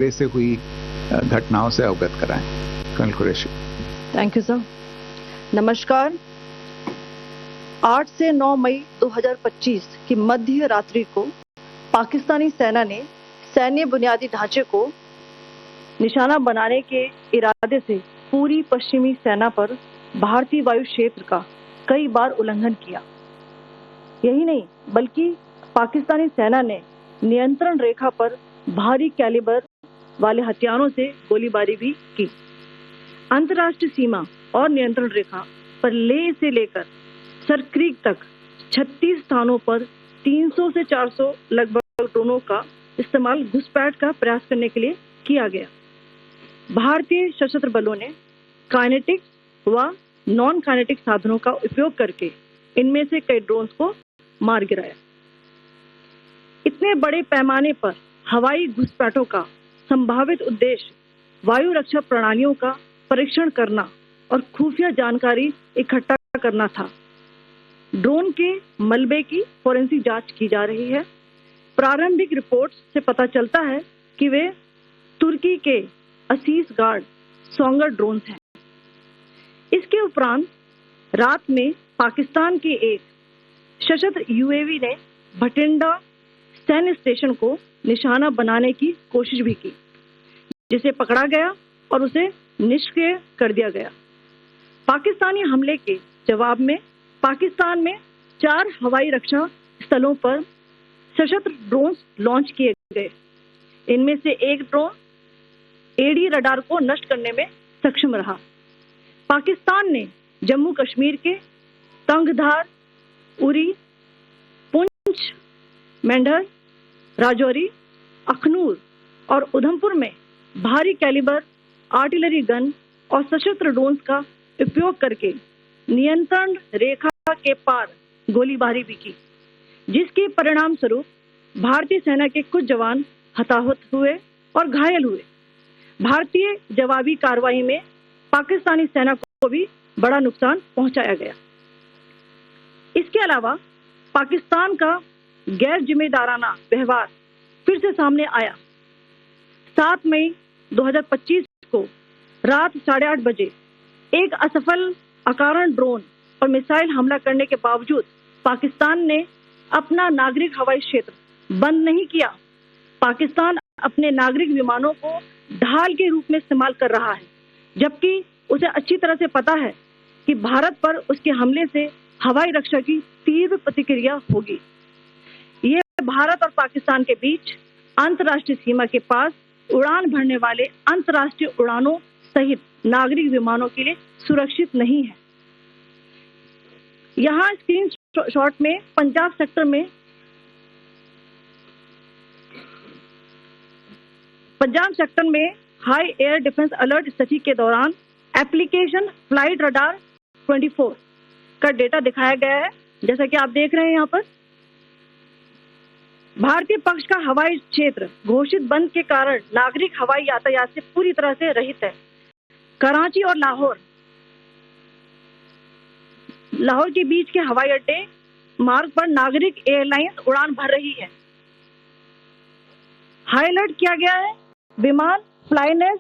से हुई घटनाओं से अवगत कराएं। Colonel Qureshi. Thank you sir. नमस्कार। 8 से 9 मई 2025 की मध्य रात्रि को पाकिस्तानी सेना ने सैन्य बुनियादी ढांचे को निशाना बनाने के इरादे से पूरी पश्चिमी सेना पर भारतीय वायु क्षेत्र का कई बार उल्लंघन किया। यही नहीं बल्कि पाकिस्तानी सेना ने नियंत्रण रेखा पर भारी कैलिबर वाले हथियारों से गोलीबारी भी की। अंतर्राष्ट्रीय सीमा और नियंत्रण रेखा पर लेह से लेकर सरक्रीक तक 36 स्थानों पर 300 से 400 लगभग ड्रोनों का इस्तेमाल घुसपैठ का प्रयास करने के लिए किया गया। भारतीय सशस्त्र बलों ने काइनेटिक व नॉन काइनेटिक साधनों का उपयोग करके इनमें से कई ड्रोन्स को मार गिराया। इतने बड़े पैमाने पर हवाई घुसपैठों का संभावित उद्देश्य वायु रक्षा प्रणालियों का परीक्षण करना और खुफिया जानकारी इकट्ठा करना था। ड्रोन के मलबे की फोरेंसिक जांच की जा रही है। प्रारंभिक रिपोर्ट्स से पता चलता है कि वे तुर्की के असीस गार्ड सोंगर ड्रोन्स हैं। इसके उपरांत रात में पाकिस्तान के एक सशस्त्र यूएवी ने भटिंडा सैन्य स्टेशन को निशाना बनाने की कोशिश भी की, जिसे पकड़ा गया और उसे निष्क्रिय कर दिया गया। पाकिस्तानी हमले के जवाब में पाकिस्तान में 4 हवाई रक्षा स्थलों पर सशस्त्र ड्रोन लॉन्च किए गए। इनमें से एक ड्रोन एडी रडार को नष्ट करने में सक्षम रहा। पाकिस्तान ने जम्मू कश्मीर के तंगधार, उरी, पुंछ, मेंढर, राजौरी, अखनूर और उधमपुर में भारी कैलिबर आर्टिलरी गन और सशस्त्र ड्रोन्स का उपयोग करके नियंत्रण रेखा के पार गोलीबारी भी की, जिसके परिणाम स्वरूप भारतीय सेना के कुछ जवान हताहत हुए और घायल हुए। भारतीय जवाबी कार्रवाई में पाकिस्तानी सेना को भी बड़ा नुकसान पहुंचाया गया। इसके अलावा पाकिस्तान का गैर जिम्मेदाराना व्यवहार फिर से सामने आया। 7 मई 2025 को रात 8:30 बजे एक असफल अकारण ड्रोन और मिसाइल हमला करने के बावजूद पाकिस्तान ने अपना नागरिक हवाई क्षेत्र बंद नहीं किया। पाकिस्तान अपने नागरिक विमानों को ढाल के रूप में इस्तेमाल कर रहा है, जबकि उसे अच्छी तरह से पता है कि भारत पर उसके हमले से हवाई रक्षा की तीव्र प्रतिक्रिया होगी। ये भारत और पाकिस्तान के बीच अंतर्राष्ट्रीय सीमा के पास उड़ान भरने वाले अंतर्राष्ट्रीय उड़ानों सहित नागरिक विमानों के लिए सुरक्षित नहीं है। यहाँ स्क्रीन शॉट में पंजाब सेक्टर में हाई एयर डिफेंस अलर्ट स्थिति के दौरान एप्लीकेशन फ्लाइट रडार 24 का डेटा दिखाया गया है। जैसा कि आप देख रहे हैं यहाँ पर भारतीय पक्ष का हवाई क्षेत्र घोषित बंद के कारण नागरिक हवाई यातायात से पूरी तरह से रहित है। कराची और लाहौर के बीच के हवाई अड्डे मार्ग पर नागरिक एयरलाइंस उड़ान भर रही है। हाई अलर्ट किया गया है विमान फ्लाइनेस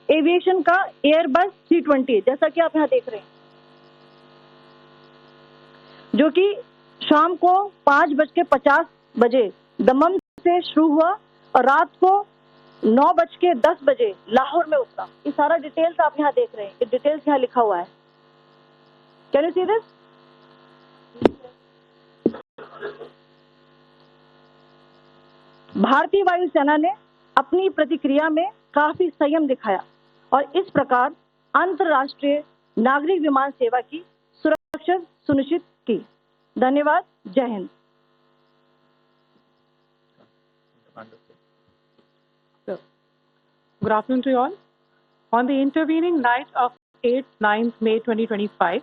एविएशन का एयरबस 320, जैसा कि आप यहाँ देख रहे हैं, जो कि शाम को 5:50 बजे दमम से शुरू हुआ और रात को 9:10 बजे लाहौर में उतरा। ये सारा डिटेल्स आप यहाँ देख रहे हैं। ये डिटेल्स यहाँ लिखा हुआ है। Can you see this? भारतीय वायुसेना ने अपनी प्रतिक्रिया में काफी संयम दिखाया और इस प्रकार अंतर्राष्ट्रीय नागरिक विमान सेवा की सुरक्षा सुनिश्चित की। धन्यवाद। जय Hind. Good afternoon to you all. On the intervening night of 8-9 May 2025,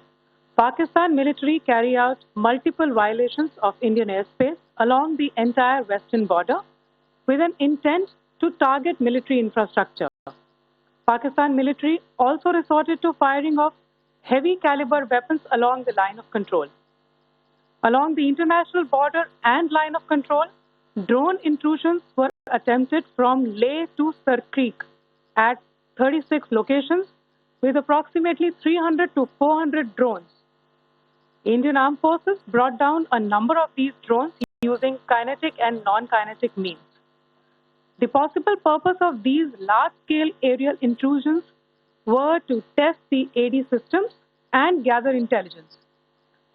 Pakistan military carried out multiple violations of Indian airspace along the entire western border with an intent to target military infrastructure. Pakistan military also resorted to firing of heavy caliber weapons along the line of control. Along the international border and line of control, drone intrusions were attempted from Leh to Sir Creek at 36 locations with approximately 300 to 400 drones. Indian Armed Forces brought down a number of these drones using kinetic and non-kinetic means. The possible purpose of these large-scale aerial intrusions were to test the AD systems and gather intelligence.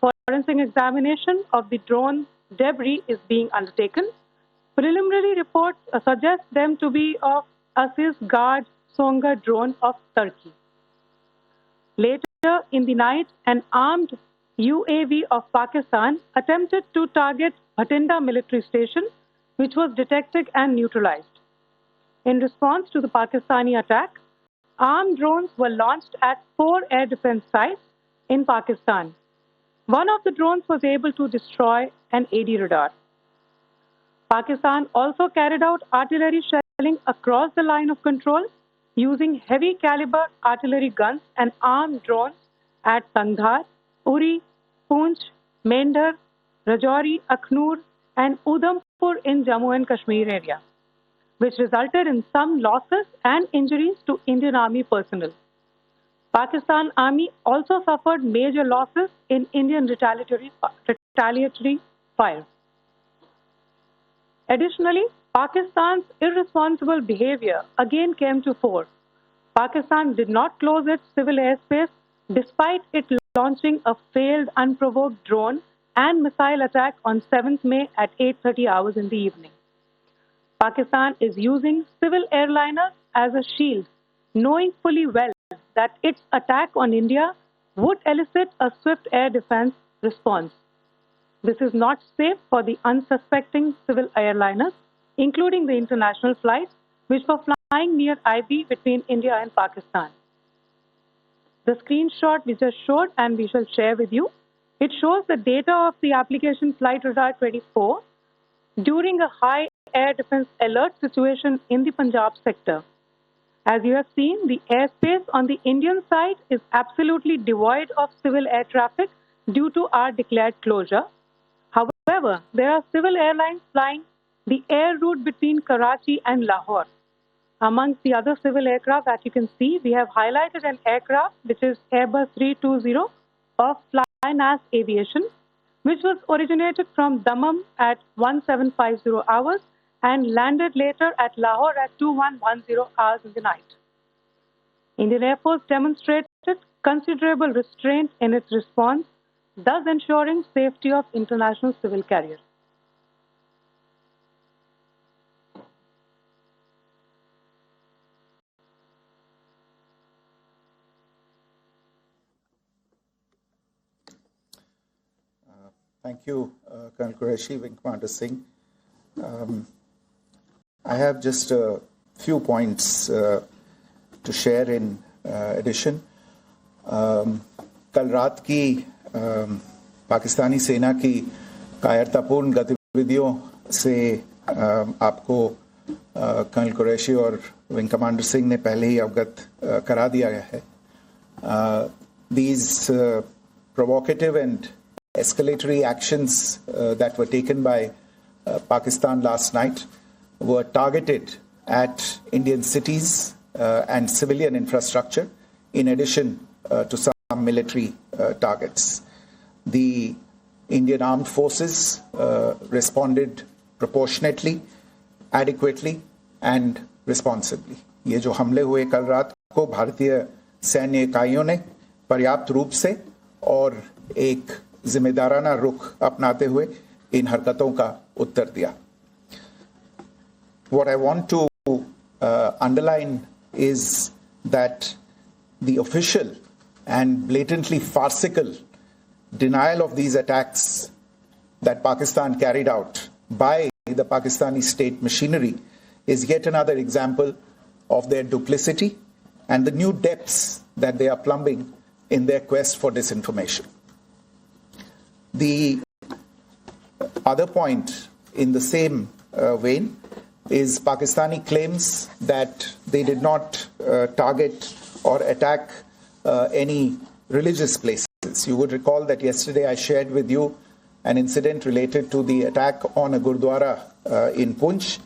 Forensic examination of the drone debris is being undertaken. Preliminary reports suggest them to be of Aziz Guard Songa drone of Turkey. Later in the night, an armed UAV of Pakistan attempted to target Bhatinda military station, which was detected and neutralized. In response to the Pakistani attack, armed drones were launched at 4 air defense sites in Pakistan. One of the drones was able to destroy an AD radar. Pakistan also carried out artillery shelling across the line of control using heavy caliber artillery guns and armed drones at Tangdhar, Uri, Poonch, Mendhar, Rajouri, Akhnur, and Udhampur in Jammu and Kashmir area, which resulted in some losses and injuries to Indian Army personnel. Pakistan Army also suffered major losses in Indian retaliatory fire. Additionally, Pakistan's irresponsible behavior again came to fore. Pakistan did not close its civil airspace despite it launching a failed unprovoked drone and missile attack on 7th May at 8:30 hours in the evening. Pakistan is using civil airliners as a shield, knowing fully well that its attack on India would elicit a swift air defense response. This is not safe for the unsuspecting civil airliners, including the international flights, which were flying near IB between India and Pakistan. The screenshot we just showed and we shall share with you, it shows the data of the application Flight Radar 24 during a high air defense alert situation in the Punjab sector. As you have seen, the airspace on the Indian side is absolutely devoid of civil air traffic due to our declared closure. However, there are civil airlines flying the air route between Karachi and Lahore. Amongst the other civil aircraft that you can see, we have highlighted an aircraft which is Airbus 320 of Flynas Aviation, which was originated from Dammam at 1750 hours and landed later at Lahore at 2110 hours in the night. Indian Air Force demonstrated considerable restraint in its response, thus ensuring safety of international civil carriers. Thank you, Colonel Qureshi, Wing Commander Singh. I have just a few points to share in addition. कल रात की पाकिस्तानी सेना की कायरतापूर्ण गतिविधियों से आपको colonel Qureshi और विंग कमांडर सिंह ने पहले ही अवगत करा दिया गया है. These provocative and escalatory actions that were taken by Pakistan last night were targeted at Indian cities and civilian infrastructure, in addition to some military targets. The Indian Armed Forces responded proportionately, adequately, and responsibly. ये जो हमले हुए कल रात को भारतीय सैन्य इकाइयों ने पर्याप्त रूप से और एक जिम्मेदाराना रुख अपनाते हुए इन हरकतों का उत्तर दिया. What I want to underline is that the official and blatantly farcical denial of these attacks that Pakistan carried out by the Pakistani state machinery is yet another example of their duplicity and the new depths that they are plumbing in their quest for disinformation. The other point in the same vein is Pakistani claims that they did not target or attack any religious places. You would recall that yesterday I shared with you an incident related to the attack on a Gurdwara in Poonch,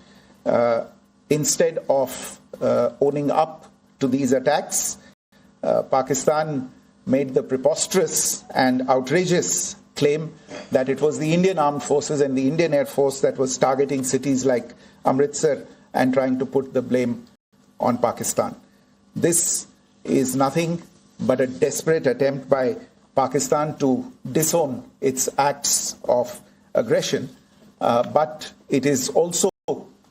Instead of owning up to these attacks, Pakistan made the preposterous and outrageous claim that it was the Indian Armed Forces and the Indian Air Force that was targeting cities like Amritsar and trying to put the blame on Pakistan. This is nothing but a desperate attempt by Pakistan to disown its acts of aggression, but it is also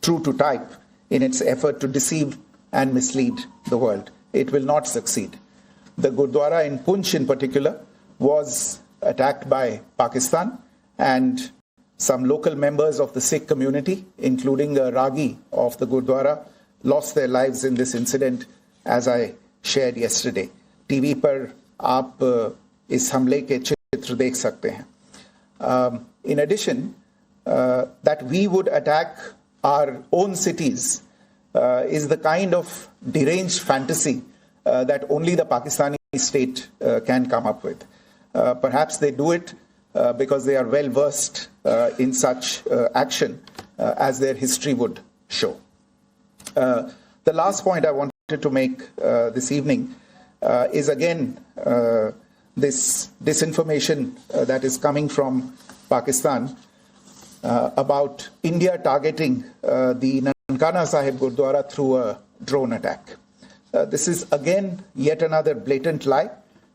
true to type in its effort to deceive and mislead the world. It will not succeed. The Gurdwara in Poonch in particular was attacked by Pakistan, and some local members of the Sikh community, including a Ragi of the Gurdwara, lost their lives in this incident, as I shared yesterday. TV पर आप इस हमले के चित्र देख सकते हैं. In addition, that we would attack our own cities is the kind of deranged fantasy that only the Pakistani state can come up with. Perhaps they do it because they are well versed in such action, as their history would show. The last point I wanted to make this evening is again this disinformation that is coming from Pakistan about India targeting the Nankana Sahib Gurdwara through a drone attack. This is again yet another blatant lie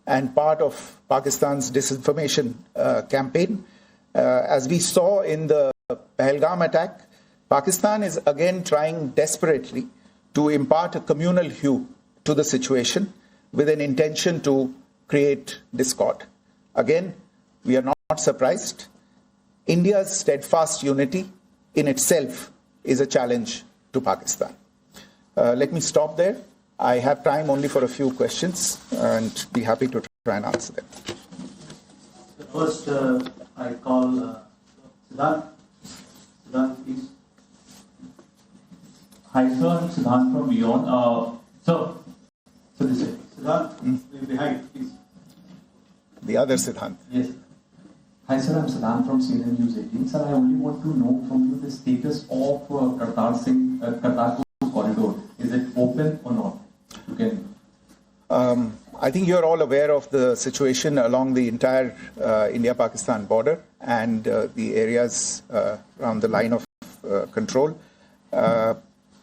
and part of Pakistan's disinformation campaign. As we saw in the Pahalgam attack, Pakistan is again trying desperately to impart a communal hue to the situation with an intention to create discord. Again, we are not surprised. India's steadfast unity in itself is a challenge to Pakistan. Let me stop there. I have time only for a few questions and be happy to try and answer them. First, I call Siddharth. Siddharth, please. Hi, sir. I'm Siddharth from Beyond. So this is Siddharth, behind, please. The other Siddharth. Yes. Hi, sir. I'm Siddharth from CNN News 18. Sir, I only want to know from you the status of Kartarpur corridor. Is it open or not? You can. I think you're all aware of the situation along the entire India-Pakistan border and the areas around the line of control.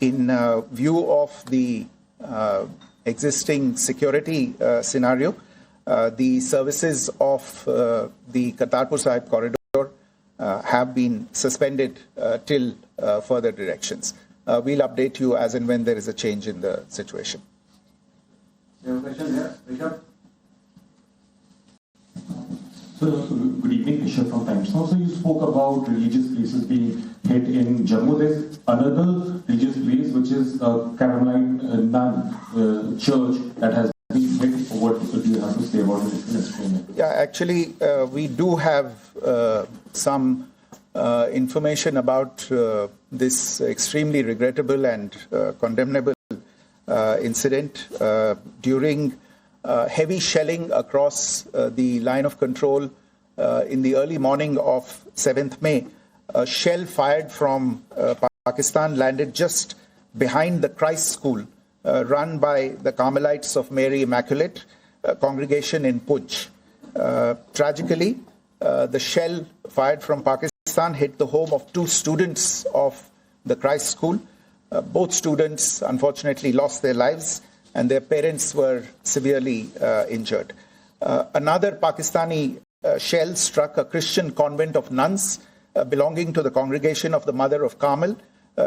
In view of the existing security scenario, the services of the Kartarpur Sahib corridor have been suspended till further directions. We'll update you as and when there is a change in the situation. You have a question here, Rishabh? So, good evening, Rishabh from Times Now. So, you spoke about religious places being hit in Jammu. There's another religious place which is Carmelite Nun church that has been hit. What do you have to say about it? You can explain it. Yeah, actually, we do have some information about this extremely regrettable and condemnable incident. During heavy shelling across the line of control in the early morning of 7th May, a shell fired from Pakistan landed just behind the Christ School run by the Carmelites of Mary Immaculate congregation in Poonch. Tragically, the shell fired from Pakistan hit the home of 2 students of the Christ School. Both students unfortunately lost their lives and their parents were severely injured. Another Pakistani shell struck a Christian convent of nuns belonging to the congregation of the Mother of Carmel,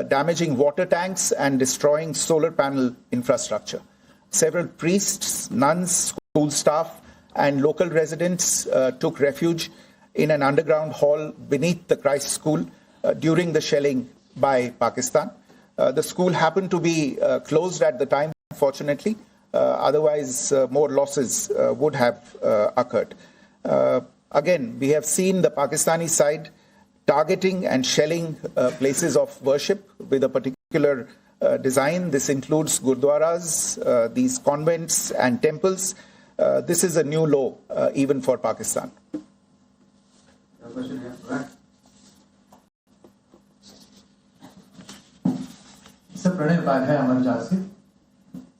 damaging water tanks and destroying solar panel infrastructure. Several priests, nuns, school staff, and local residents took refuge in an underground hall beneath the Christ School during the shelling by Pakistan. The school happened to be closed at the time, fortunately. Otherwise, more losses would have occurred. Again, we have seen the Pakistani side targeting and shelling places of worship with a particular design. This includes gurdwaras, these convents and temples. This is a new low even for Pakistan. Sir Pranay Upadhyay अमर जहाज से।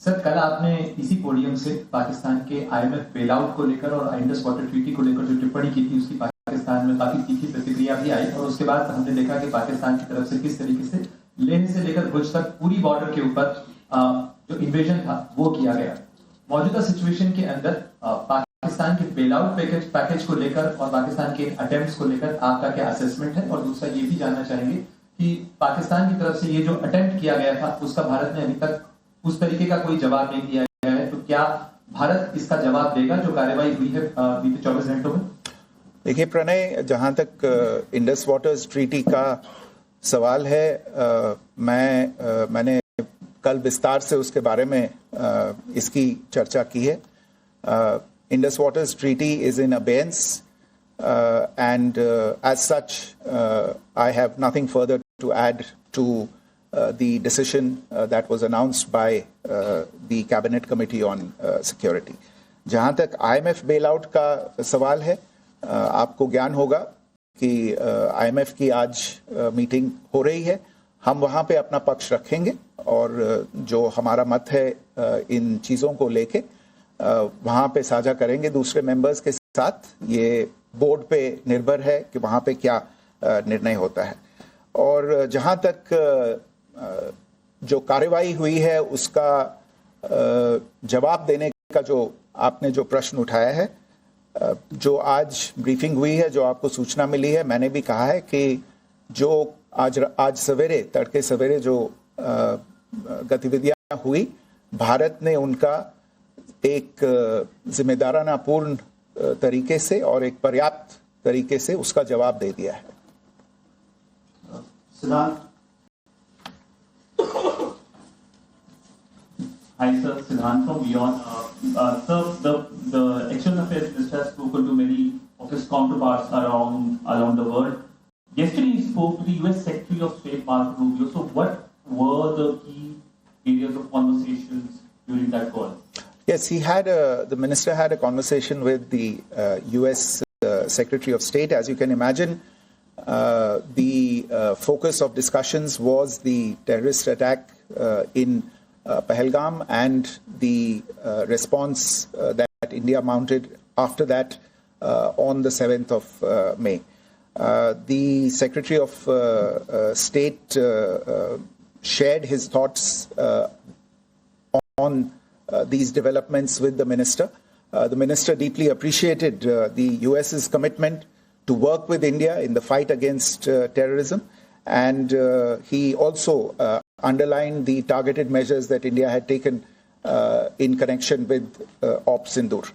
Sir कल आपने इसी podium से पाकिस्तान के IMF bailout को लेकर और इंडस वाटर ट्रीटी को लेकर जो टिप्पणी की थी उसकी पाकिस्तान में काफी तीखी प्रतिक्रिया भी आई और उसके बाद हमने देखा कि पाकिस्तान की तरफ से किस तरीके से लेह से लेकर भुज तक पूरी बॉर्डर के ऊपर जो इन्वेजन था वो किया गया। मौजूदा सिचुएशन के अंदर पाकिस्तान के बेलआउट पैकेज को लेकर और पाकिस्तान के अटेम्प्ट्स को लेकर आपका क्या असेसमेंट है? और दूसरा ये भी जानना चाहेंगे कि पाकिस्तान की तरफ से ये जो अटेम्प्ट किया गया था उसका भारत ने अभी तक उस तरीके का कोई जवाब नहीं दिया गया है, तो क्या भारत इसका जवाब देगा जो कार्रवाई हुई है बीते 24 घंटों में? देखिए प्रणय, जहां तक इंडस वाटर्स ट्रीटी का सवाल है, मैंने कल विस्तार से उसके बारे में इसकी चर्चा की है। Indus waters treaty is in abeyance and as such I have nothing further to add to the decision that was announced by the cabinet committee on security. जहां तक IMF bailout का सवाल है, आपको ज्ञान होगा कि IMF की आज मीटिंग हो रही है। हम वहां पे अपना पक्ष रखेंगे और जो हमारा मत है इन चीजों को लेके वहां पे साझा करेंगे दूसरे मेंबर्स के साथ। ये बोर्ड पे निर्भर है कि वहां पे क्या निर्णय होता है। और जहां तक जो कार्रवाई हुई है उसका जवाब देने का जो आपने जो प्रश्न उठाया है, जो आज ब्रीफिंग हुई है, जो आपको सूचना मिली है, मैंने भी कहा है कि जो आज सवेरे तड़के सवेरे जो गतिविधियां हुई, भारत ने उनका एक जिम्मेदाराना पूर्ण तरीके से और एक पर्याप्त तरीके से उसका जवाब दे दिया है। Hi sir, Siddhant from Beyond. Sir, the External Affairs Minister has spoken to many of his counterparts around the world. Yesterday he spoke to the US Secretary of State Marco Rubio. So what were the key areas of conversations during that call? Yes, the minister had a conversation with the US Secretary of State. As you can imagine, the focus of discussions was the terrorist attack in Pahalgam and the response that India mounted after that on the 7th of May. The Secretary of State shared his thoughts on these developments with the minister. The minister deeply appreciated the US's commitment to work with India in the fight against terrorism, and he also underlined the targeted measures that India had taken in connection with Sindoor.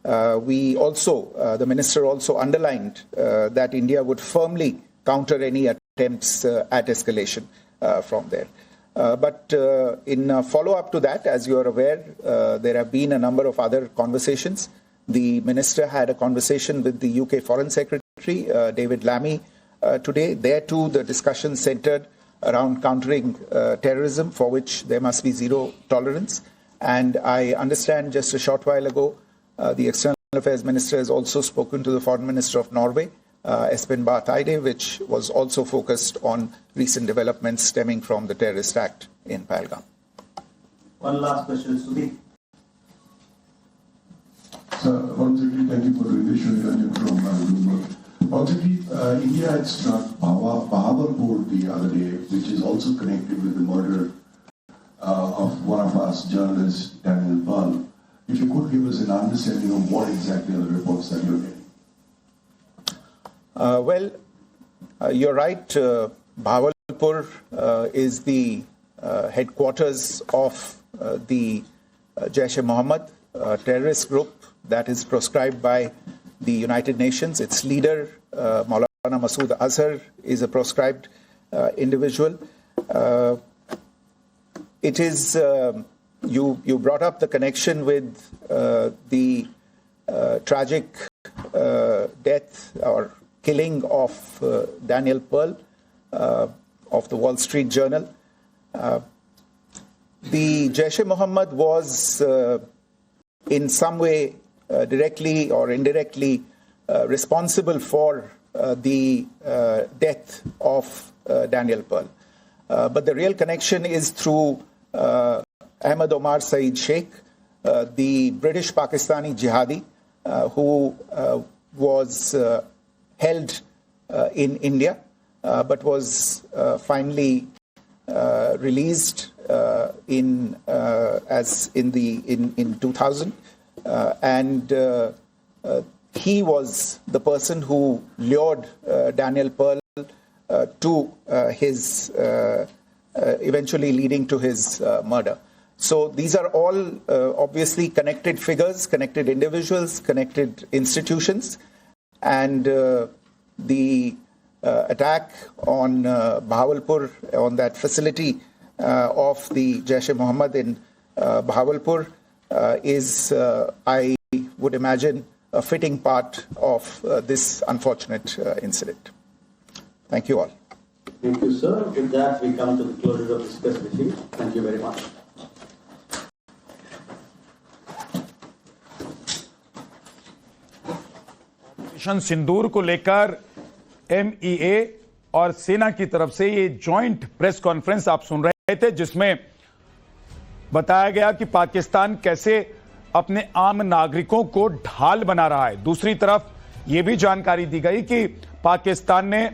The minister also underlined that India would firmly counter any attempts at escalation from there. But in follow-up to that, as you are aware, there have been a number of other conversations. The minister had a conversation with the UK Foreign Secretary, David Lammy, today. There too, the discussion centered around countering terrorism, for which there must be zero tolerance. And I understand just a short while ago, the External Affairs Minister has also spoken to the Foreign Minister of Norway, Espen Barth Eide, which was also focused on recent developments stemming from the terrorist act in Pahalgam. One last question, Sudhi. Sir, once again, thank you for the invitation from Bloomberg. Once again, India had struck Bahawalpur the other day, which is also connected with the murder of one of us journalists, Daniel Pearl. If you could give us an understanding of what exactly are the reports that you're getting. You're right. Bahawalpur is the headquarters of the Jaish-e-Mohammed terrorist group that is proscribed by the United Nations. Its leader, Maulana Masood Azhar, is a proscribed individual. It is, you brought up the connection with the tragic death or killing of Daniel Pearl of the Wall Street Journal. The Jaish-e-Mohammed was in some way directly or indirectly responsible for the death of Daniel Pearl. but the real connection is through Ahmed Omar Saeed Sheikh, the British Pakistani jihadi who was held in India, but was finally released in 2000, and he was the person who lured Daniel Pearl to his eventually leading to his murder. So these are all obviously connected figures, connected individuals, connected institutions, and the attack on Bahawalpur, on that facility of the Jaish-e-Mohammed in Bahawalpur is, I would imagine, a fitting part of this unfortunate incident. Thank you all. Thank you, sir. With that, we come to the closure of this press briefing. Thank you very much. Operation Sindoor को लेकर MEA और सेना की तरफ से ये joint press conference आप सुन रहे थे, जिसमें बताया गया कि पाकिस्तान कैसे अपने आम नागरिकों को ढाल बना रहा है। दूसरी तरफ यह भी जानकारी दी गई कि पाकिस्तान ने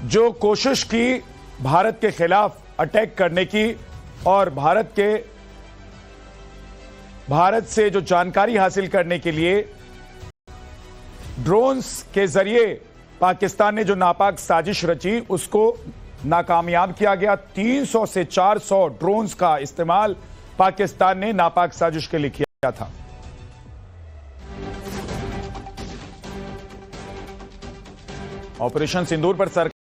जो कोशिश की भारत के खिलाफ अटैक करने की और भारत से जो जानकारी हासिल करने के लिए ड्रोन्स के जरिए पाकिस्तान ने जो नापाक साजिश रची, उसको नाकामयाब किया गया। 300 से 400 ड्रोन्स का इस्तेमाल पाकिस्तान ने नापाक साजिश के लिए किया था। ऑपरेशन सिंदूर पर सरकार